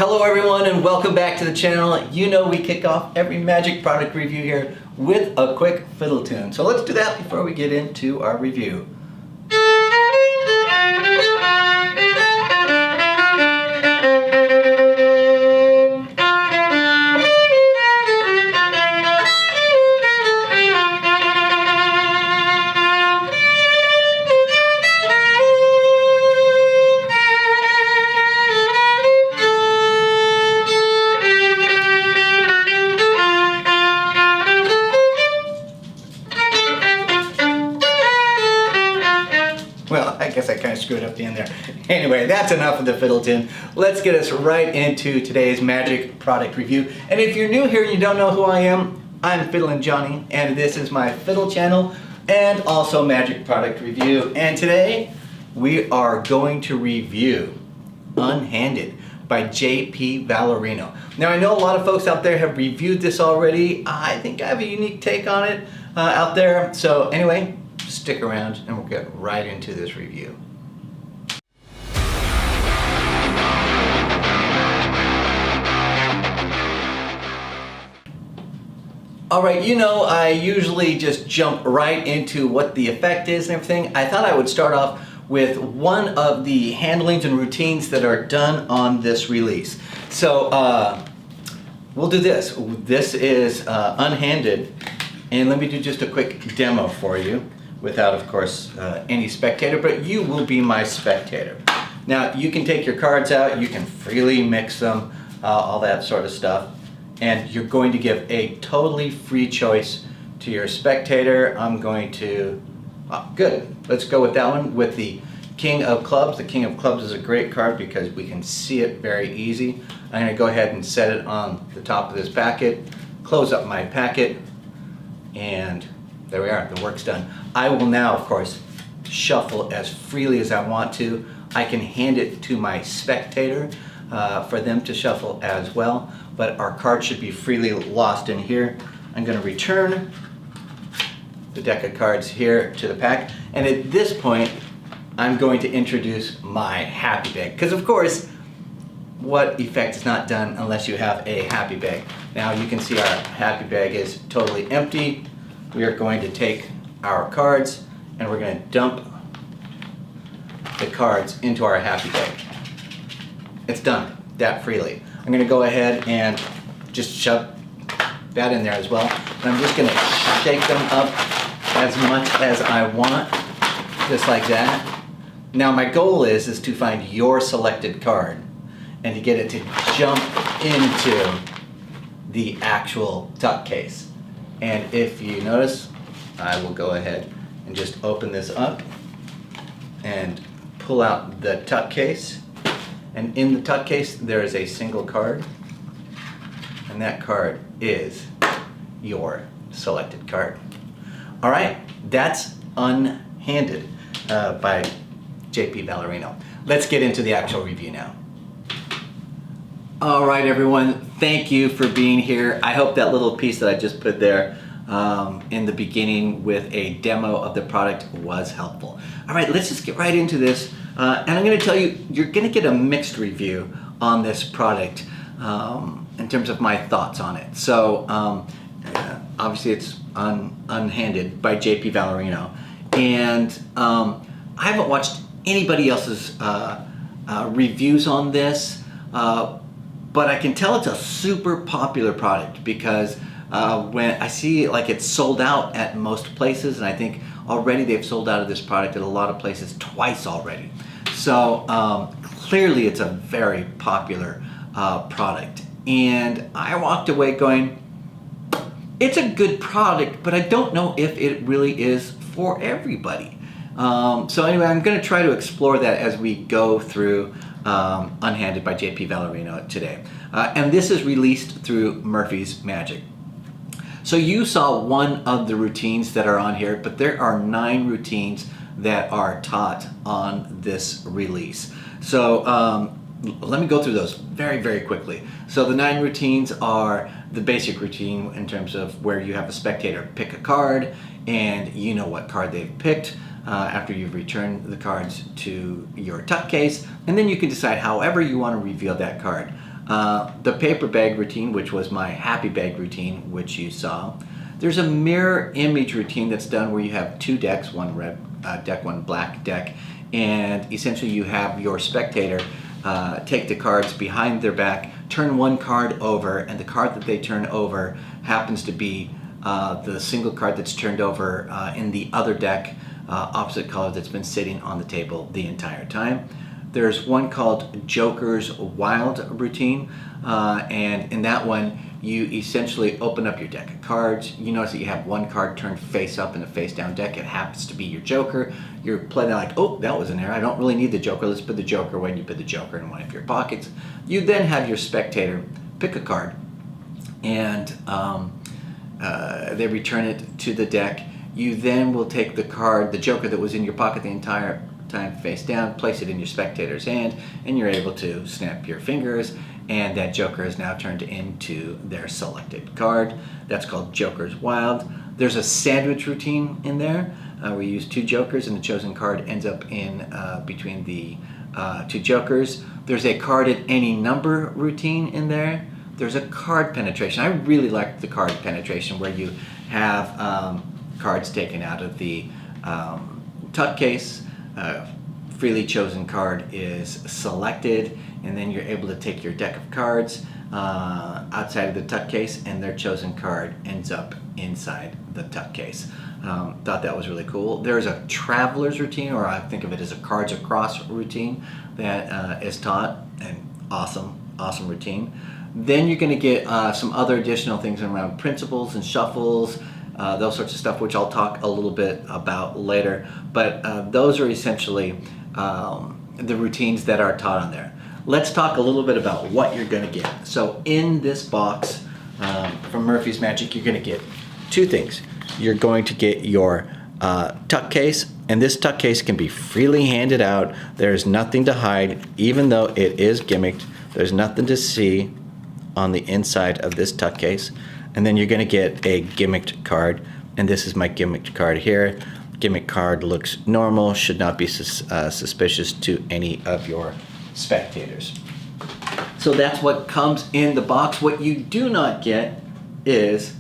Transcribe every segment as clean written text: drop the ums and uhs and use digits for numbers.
Hello everyone and welcome back to the channel. You know we kick off every magic product review here with a quick fiddle tune. So let's do that before we get into our review. Well, I guess I kind of screwed up the end there. Anyway, that's enough of the fiddle tune. Let's get us right into today's magic product review. And if you're new here and you don't know who I am, I'm Fiddlin Jonny, and this is my fiddle channel and also magic product review. And today we are going to review Unhanded by JP Vallarino. Now I know a lot of folks out there have reviewed this already. I think I have a unique take on it out there. So anyway, stick around and we'll get right into this review. Alright, you know I usually just jump right into what the effect is and everything. I thought I would start off with one of the handlings and routines that are done on this release. So we'll do this. This is Unhanded, and let me do just a quick demo for you without, of course, any spectator, but you will be my spectator. Now, you can take your cards out, you can freely mix them, all that sort of stuff, and you're going to give a totally free choice to your spectator. I'm going to, good, let's go with that one with the King of Clubs. The King of Clubs is a great card because we can see it very easy. I'm going to go ahead and set it on the top of this packet, close up my packet, and there we are, the work's done. I will now, of course, shuffle as freely as I want to. I can hand it to my spectator for them to shuffle as well, but our card should be freely lost in here. I'm going to return the deck of cards here to the pack, and at this point, I'm going to introduce my happy bag, because of course, what effect is not done unless you have a happy bag? Now you can see our happy bag is totally empty. We are going to take our cards and we're going to dump the cards into our happy bag. It's done that freely. I'm going to go ahead and just shove that in there as well. And I'm just going to shake them up as much as I want, just like that. Now my goal is to find your selected card and to get it to jump into the actual tuck case. And if you notice, I will go ahead and just open this up and pull out the tuck case. And in the tuck case, there is a single card. And that card is your selected card. All right, that's Unhanded by JP Vallarino. Let's get into the actual review now. All right, everyone, thank you for being here. I hope that little piece that I just put there in the beginning with a demo of the product was helpful. All right, let's just get right into this. And I'm gonna tell you, you're gonna get a mixed review on this product in terms of my thoughts on it. So obviously it's Unhanded by JP Vallarino. And I haven't watched anybody else's reviews on this, but I can tell it's a super popular product because when I see like it's sold out at most places, and I think already they've sold out of this product at a lot of places twice already. So clearly it's a very popular product. And I walked away going, it's a good product, but I don't know if it really is for everybody. So anyway, I'm going to try to explore that as we go through Unhanded by JP Vallarino today. And this is released through Murphy's Magic. So you saw one of the routines that are on here, but there are 9 routines that are taught on this release. So let me go through those very, very quickly. So the 9 routines are the basic routine in terms of where you have a spectator pick a card and you know what card they've picked. After you've returned the cards to your tuck case, and then you can decide however you want to reveal that card. The paper bag routine, which was my happy bag routine, which you saw. There's a mirror image routine that's done where you have two decks, one red deck, one black deck, and essentially you have your spectator take the cards behind their back, turn one card over, and the card that they turn over happens to be the single card that's turned over in the other deck, opposite color, that's been sitting on the table the entire time. There's one called Joker's Wild routine, and in that one you essentially open up your deck of cards. You notice that you have one card turned face up in a face down deck. It happens to be your Joker. You're playing like, oh, that was an error. I don't really need the Joker. Let's put the Joker away. And you put the Joker in one of your pockets. You then have your spectator pick a card, and they return it to the deck. You then will take the card, the Joker that was in your pocket the entire time face down, place it in your spectator's hand, and you're able to snap your fingers, and that Joker is now turned into their selected card. That's called Joker's Wild. There's a sandwich routine in there. We use two Jokers, and the chosen card ends up in between the two Jokers. There's a card at any number routine in there. There's a card penetration. I really like the card penetration, where you have cards taken out of the tuck case. Freely chosen card is selected, and then you're able to take your deck of cards outside of the tuck case, and their chosen card ends up inside the tuck case. Thought that was really cool. There's a traveler's routine, or I think of it as a cards across routine, that is taught, and awesome routine. Then you're going to get some other additional things around principles and shuffles, those sorts of stuff, which I'll talk a little bit about later. But those are essentially the routines that are taught on there. Let's talk a little bit about what you're going to get. So in this box from Murphy's Magic, you're going to get two things. You're going to get your tuck case, and this tuck case can be freely handed out. There's nothing to hide, even though it is gimmicked. There's nothing to see on the inside of this tuck case. And then you're going to get a gimmicked card, and this is my gimmicked card here. Gimmick card looks normal, should not be suspicious to any of your spectators. So that's what comes in the box. What you do not get is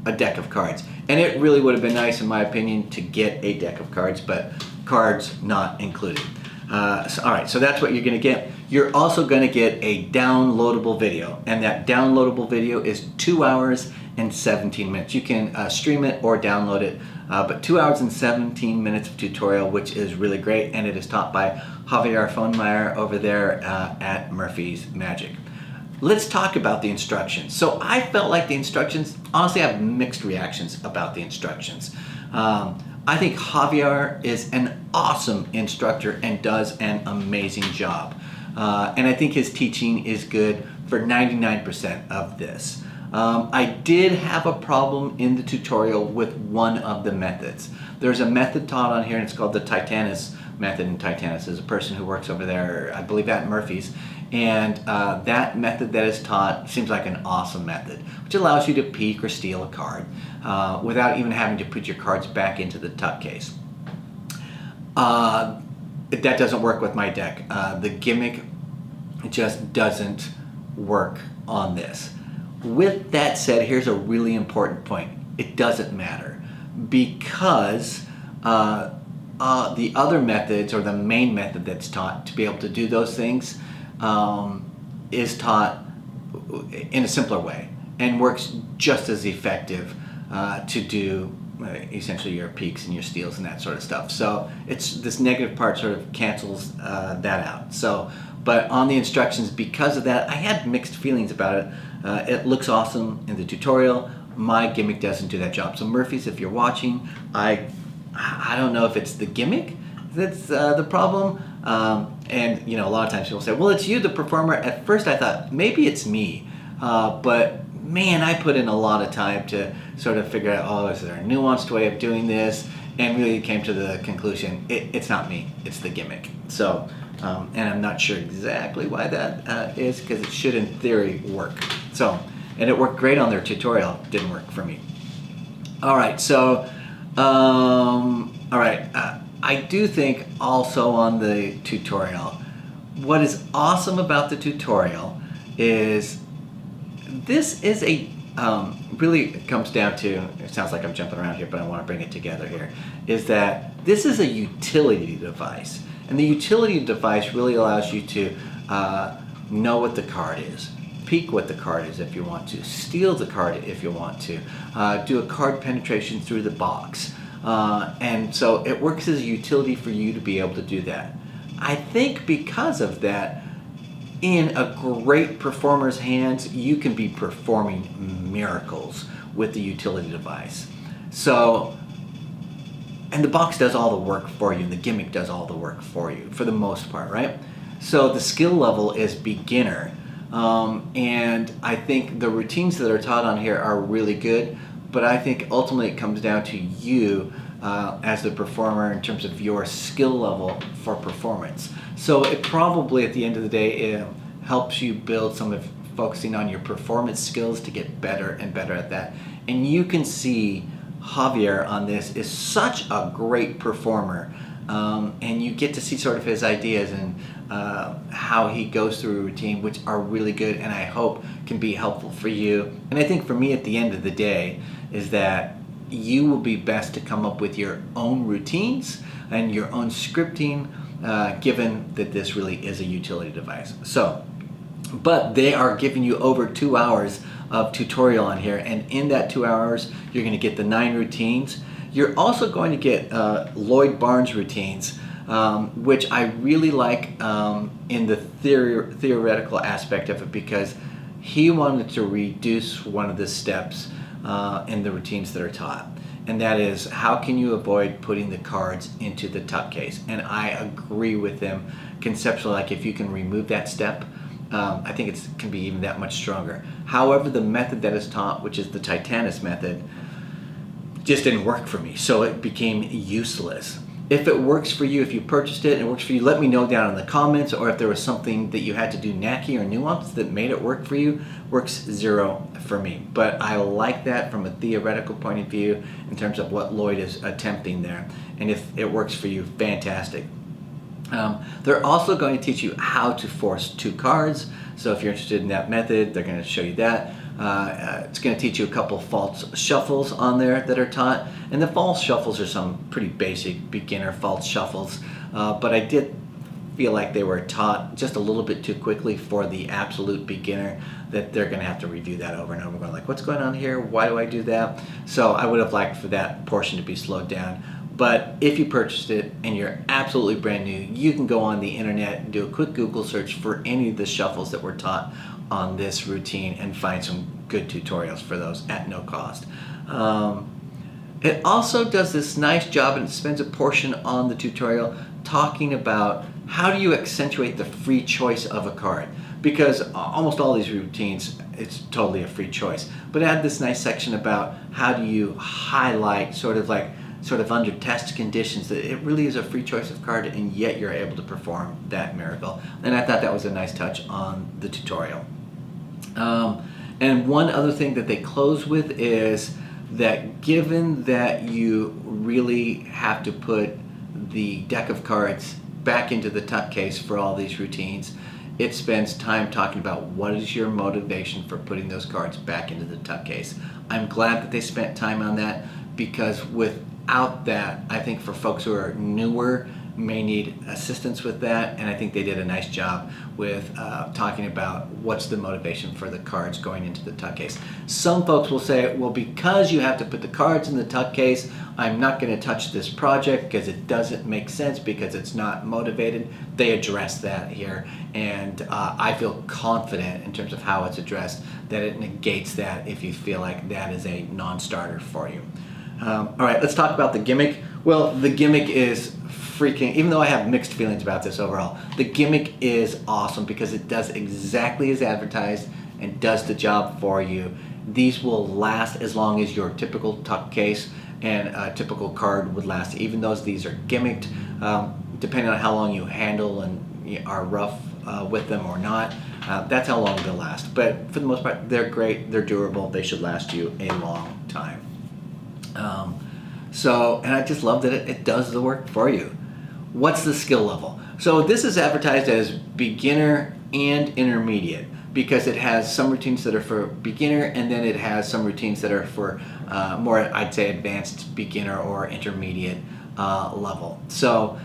a deck of cards, and it really would have been nice, in my opinion, to get a deck of cards, but cards not included. All right, so that's what you're going to get. You're also going to get a downloadable video, and that downloadable video is 2 hours and 17 minutes. You can stream it or download it, but 2 hours and 17 minutes of tutorial, which is really great, and it is taught by Javier Fonmeyer over there at Murphy's Magic. Let's talk about the instructions. So I felt like the instructions, honestly, I have mixed reactions about the instructions. I think Javier is an awesome instructor and does an amazing job. And I think his teaching is good for 99% of this. I did have a problem in the tutorial with one of the methods. There's a method taught on here, and it's called the Titanus method, and Titanus is a person who works over there, I believe, at Murphy's. And that method that is taught seems like an awesome method, which allows you to peek or steal a card without even having to put your cards back into the tuck case. That doesn't work with my deck. The gimmick just doesn't work on this. With that said, here's a really important point. It doesn't matter, because the other methods, or the main method that's taught to be able to do those things, is taught in a simpler way and works just as effective to do essentially your peaks and your steals and that sort of stuff. So it's this negative part sort of cancels that out. So, but on the instructions, because of that, I had mixed feelings about it. It looks awesome in the tutorial. My gimmick doesn't do that job. So Murphy's, if you're watching, I don't know if it's the gimmick that's the problem. And you know, a lot of times people say, well, it's you, the performer. At first I thought maybe it's me, but man, I put in a lot of time to sort of figure out, oh, is there a nuanced way of doing this? And really came to the conclusion, it's not me, it's the gimmick. So, and I'm not sure exactly why that is, because it should in theory work. So, and it worked great on their tutorial, didn't work for me. All right, so, I do think also on the tutorial, what is awesome about the tutorial is this is a really it comes down to, it sounds like I'm jumping around here, but I want to bring it together here, is that this is a utility device. And the utility device really allows you to know what the card is, peek what the card is if you want to, steal the card if you want to, do a card penetration through the box. And so it works as a utility for you to be able to do that. I think because of that, in a great performer's hands, you can be performing miracles with the utility device. So, and the box does all the work for you, and the gimmick does all the work for you, for the most part, right? So the skill level is beginner, and I think the routines that are taught on here are really good, but I think ultimately it comes down to you as the performer in terms of your skill level for performance. So it probably at the end of the day it helps you build some of focusing on your performance skills to get better and better at that. And you can see Javier on this is such a great performer, and you get to see sort of his ideas and how he goes through a routine, which are really good and I hope can be helpful for you. And I think for me at the end of the day is that you will be best to come up with your own routines and your own scripting, given that this really is a utility device. So, but they are giving you over 2 hours of tutorial on here, and in that 2 hours you're going to get the 9 routines. You're also going to get Lloyd Barnes routines, which I really like in the theoretical aspect of it, because he wanted to reduce one of the steps in the routines that are taught, and that is how can you avoid putting the cards into the tuck case. And I agree with him conceptually, like if you can remove that step, I think it can be even that much stronger. However, the method that is taught, which is the Titanus method, just didn't work for me, so it became useless. If it works for you, if you purchased it and it works for you, let me know down in the comments, or if there was something that you had to do knacky or nuanced that made it work for you. Works 0 for me, but I like that from a theoretical point of view in terms of what Lloyd is attempting there, and if it works for you, fantastic. They're also going to teach you how to force 2 cards, so if you're interested in that method, they're going to show you that. It's going to teach you a couple false shuffles on there that are taught, and the false shuffles are some pretty basic beginner false shuffles, but I did feel like they were taught just a little bit too quickly for the absolute beginner, that they're going to have to review that over and over, going like, what's going on here, why do I do that? So I would have liked for that portion to be slowed down. But if you purchased it and you're absolutely brand new, you can go on the internet and do a quick Google search for any of the shuffles that were taught on this routine and find some good tutorials for those at no cost. It also does this nice job, and it spends a portion on the tutorial talking about how do you accentuate the free choice of a card, because almost all these routines, it's totally a free choice. But it had this nice section about how do you highlight sort of under test conditions that it really is a free choice of card, and yet you're able to perform that miracle. And I thought that was a nice touch on the tutorial. And one other thing that they close with is that given that you really have to put the deck of cards back into the tuck case for all these routines, it spends time talking about what is your motivation for putting those cards back into the tuck case. I'm glad that they spent time on that, because without that, I think for folks who are newer, may need assistance with that, and I think they did a nice job with talking about what's the motivation for the cards going into the tuck case. Some folks will say, well, because you have to put the cards in the tuck case, I'm not going to touch this project because it doesn't make sense, because it's not motivated. They address that here, and I feel confident in terms of how it's addressed that it negates that if you feel like that is a non-starter for you. All right, let's talk about the gimmick. Well, the gimmick is freaking, even though I have mixed feelings about this overall, the gimmick is awesome because it does exactly as advertised and does the job for you. These will last as long as your typical tuck case and a typical card would last, even though these are gimmicked, depending on how long you handle and are rough with them or not. That's how long they'll last. But for the most part, they're great, they're durable, they should last you a long time. And I just love that it does the work for you. What's the skill level? So this is advertised as beginner and intermediate. because it has some routines that are for beginner, and then it has some routines that are for more, I'd say, advanced beginner or intermediate level. So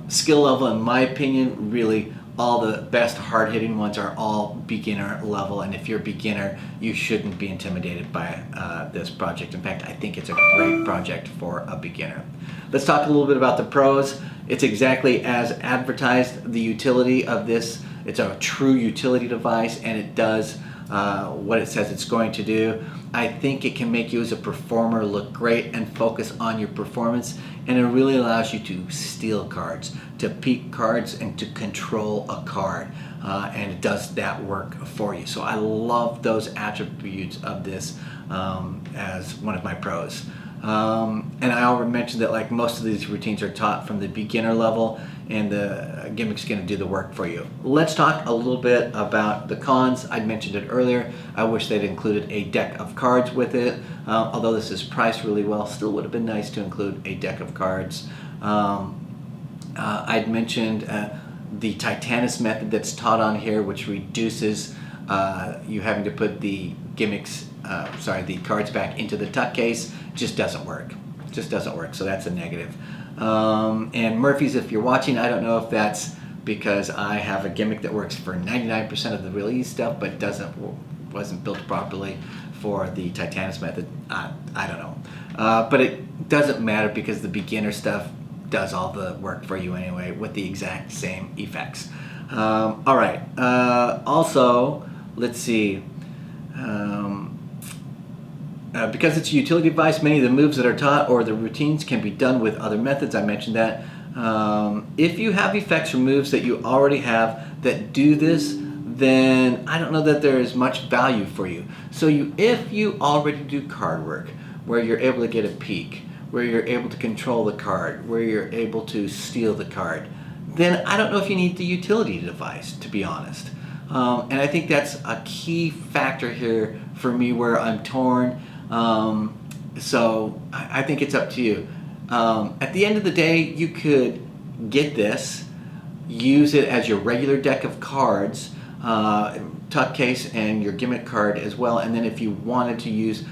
skill level, in my opinion, really all the best hard-hitting ones are all beginner level, and if you're a beginner, you shouldn't be intimidated by this project. In fact, I think it's a great project for a beginner. Let's talk a little bit about the pros. It's exactly as advertised, the utility of this. It's a true utility device, and it does what it says it's going to do. I think it can make you as a performer look great and focus on your performance, and it really allows you to steal cards, to peek cards, and to control a card, and it does that work for you. So I love those attributes of this as one of my pros. And I already mentioned that like most of these routines are taught from the beginner level, and the Gimmick's going to do the work for you. Let's talk a little bit about the cons. I mentioned it earlier. I wish they'd included a deck of cards with it. Although this is priced really well, still would have been nice to include a deck of cards. I'd mentioned the Titanus method that's taught on here, which reduces you having to put the the cards back into the tuck case. Just doesn't work. Just doesn't work. So that's a negative. And Murphy's, if you're watching, I don't know if that's because I have a gimmick that works for 99% of the really easy stuff, but wasn't built properly for the Titanus method. I don't know. But it doesn't matter because the beginner stuff does all the work for you anyway with the exact same effects. All right. Also, let's see. Because it's a utility device, many of the moves that are taught or the routines can be done with other methods. I mentioned that. If you have effects or moves that you already have that do this, then I don't know that there is much value for you. So if you already do card work, where you're able to get a peek, where you're able to control the card, where you're able to steal the card, then I don't know if you need the utility device, to be honest. And I think that's a key factor here for me where I'm torn. So I think it's up to you. At the end of the day, you could get this, use it as your regular deck of cards, tuck case, and your gimmick card as well. And then if you wanted to use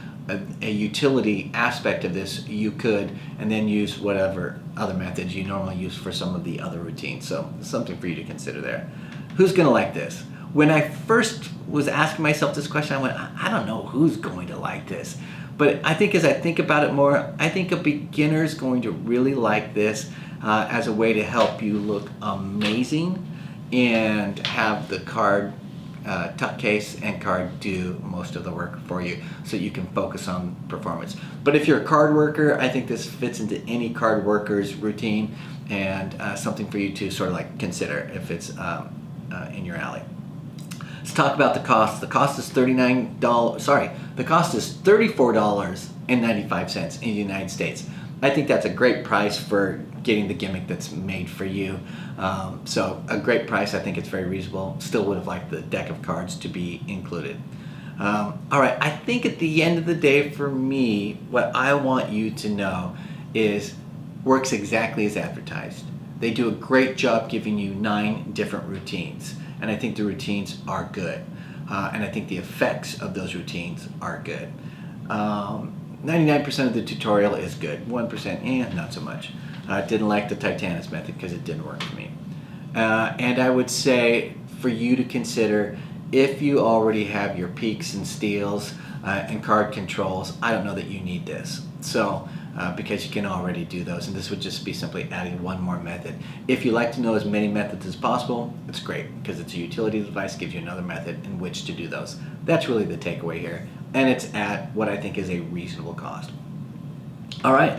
a utility aspect of this, you could, and then use whatever other methods you normally use for some of the other routines. So something for you to consider there. Who's going to like this? When I first was asking myself this question, I went, I don't know who's going to like this. But I think as I think about it more, I think a beginner is going to really like this as a way to help you look amazing and have the card, tuck case and card do most of the work for you so you can focus on performance. But if you're a card worker, I think this fits into any card worker's routine and something for you to sort of like consider if it's in your alley. Let's talk about the cost. The cost is the cost is $34.95 in the United States. I think that's a great price for getting the gimmick that's made for you. So a great price. I think it's very reasonable. Still would have liked the deck of cards to be included. All right, I think at the end of the day for me, what I want you to know is works exactly as advertised. They do a great job giving you 9 different routines. And I think the routines are good. And I think the effects of those routines are good. 99% of the tutorial is good. 1%, not so much. Didn't like the Titanus method because it didn't work for me. And I would say for you to consider, if you already have your peaks and steals and card controls, I don't know that you need this. So, because you can already do those, and this would just be simply adding one more method. If you like to know as many methods as possible, it's great because it's a utility device, gives you another method in which to do those. That's really the takeaway here, and it's at what I think is a reasonable cost. All right,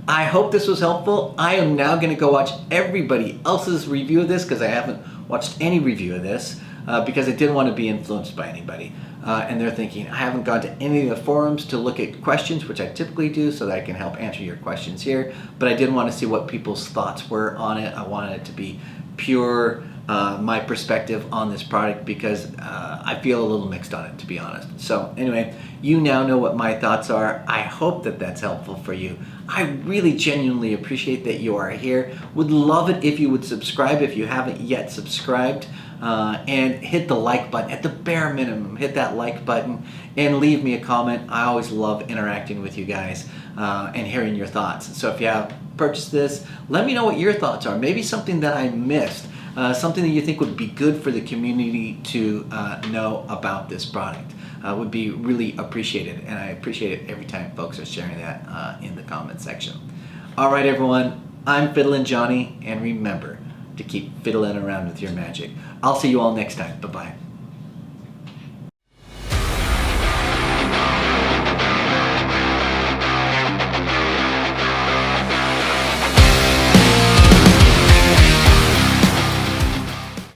I hope this was helpful. I am now going to go watch everybody else's review of this because I haven't watched any review of this because I didn't want to be influenced by anybody. And they're thinking, I haven't gone to any of the forums to look at questions, which I typically do so that I can help answer your questions here, but I did want to see what people's thoughts were on it. I wanted it to be pure, my perspective on this product because I feel a little mixed on it, to be honest. So anyway, you now know what my thoughts are. I hope that that's helpful for you. I really genuinely appreciate that you are here. Would love it if you would subscribe if you haven't yet subscribed. and hit the like button. At the bare minimum, hit that like button and leave me a comment. I always love interacting with you guys and hearing your thoughts. So if you have purchased this, let me know what your thoughts are. Maybe something that I missed, something that you think would be good for the community to know about this product. Would be really appreciated, and I appreciate it every time folks are sharing that in the comment section. All right, everyone, I'm Fiddlin Jonny, and remember to keep fiddling around with your magic. I'll see you all next time. Bye-bye.